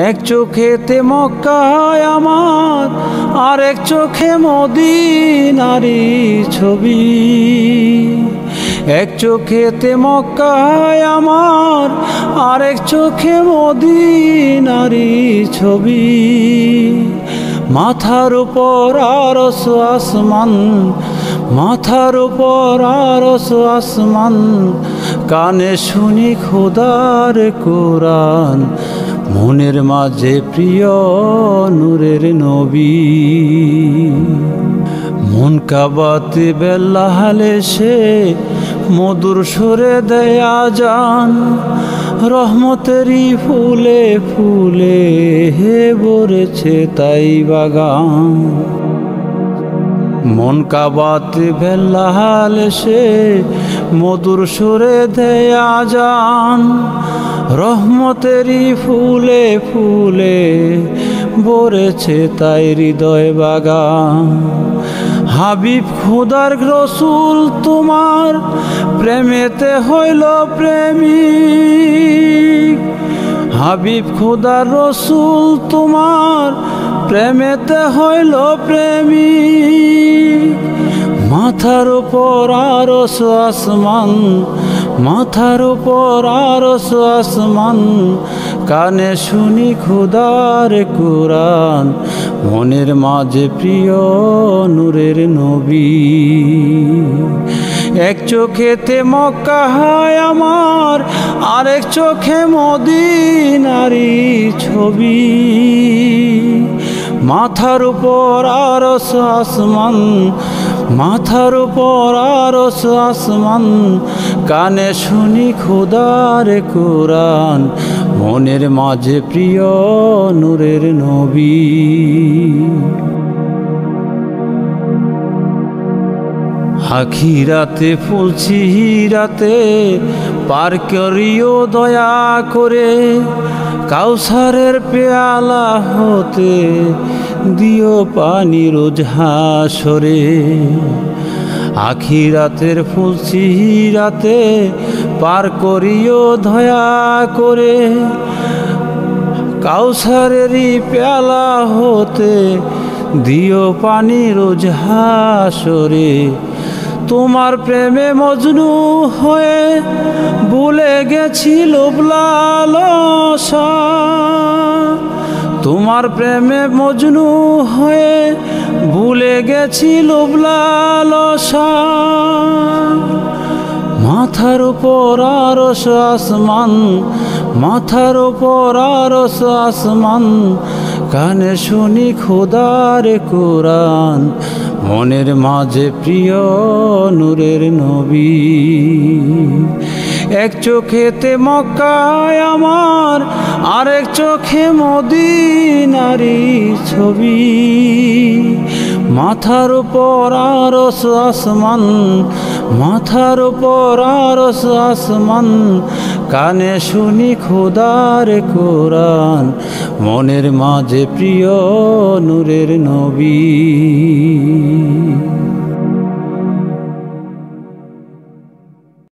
এক চোখেতে মক্কায় আমার, আর এক চোখে মদিনারি ছবি। এক চোখেতে মক্কায় আমার, আর এক চোখে মদিনারি ছবি। মাথার উপর আরশ আসমান, মাথার উপর আরশ আসমান, কানে শুনি খোদার কোরআন, মনের মাঝে প্রিয় নূরের নবী। মন কাবাতে বেলাহালে সে মধুর সুরে দেয় আজান, রহমতেরই ফুলে ফুলে হে ভরেছে তাই বাগান। মন কাবাতে বেলাহালে সে মধুর সুরে দেয় আজান, রহমতেরই ফুলে ফুলে ভরেছে তাই হৃদয় বাগান। হাবিব খোদার রসুল তোমার প্রেমেতে হইল প্রেমিক। হাবিব খোদার রসুল তোমার প্রেমেতে হইল প্রেমিক। মাথার উপর আরশ আসমান, মাথার উপর আরশ আসমান, কানে শুনি খোদার কোরআন, মনের মাঝে প্রিয় নূরের নবী। এক চোখেতে মক্কা হয় আমার, আরেক চোখে মদিনারি ছবি। মাথার উপর আরশ আসমান, মাথার উপর আরশ আসমান, কানে শুনি খোদার কোরআন, মনের মাঝে প্রিয় নূরের নবী। আখিরাতে ফুলছি হিরাতে পার করিও দয়া করে, কাউসারের পেয়ালা হতে দিও পানি রোজ হাসরে। আখিরাতের ফুলছি হিরাতে পার করিও দয়া করে, কাউসারেরই পেয়ালা হতে দিও পানি রোজ হাসরে। তোমার প্রেমে মজনু হয়ে ভুলে গেছি লোভ লালসা, তোমার প্রেমে মজনু হয়ে ভুলে গেছি লোভ লালসা। মাথার উপর আরশ আসমান, মাথার উপর আরশ আসমান, কানে শুনি খোদার কোরআন, মনের মাঝে প্রিয় নূরের নবী। এক চোখেতে মক্কায় আমার, আরেক চোখে মদিনারি ছবি। মাথার উপর আরশ আসমান, মাথার উপর আরশ আসমান, কানে শুনি খোদার কোরআন, মনের মাঝে প্রিয় নূরের নবী।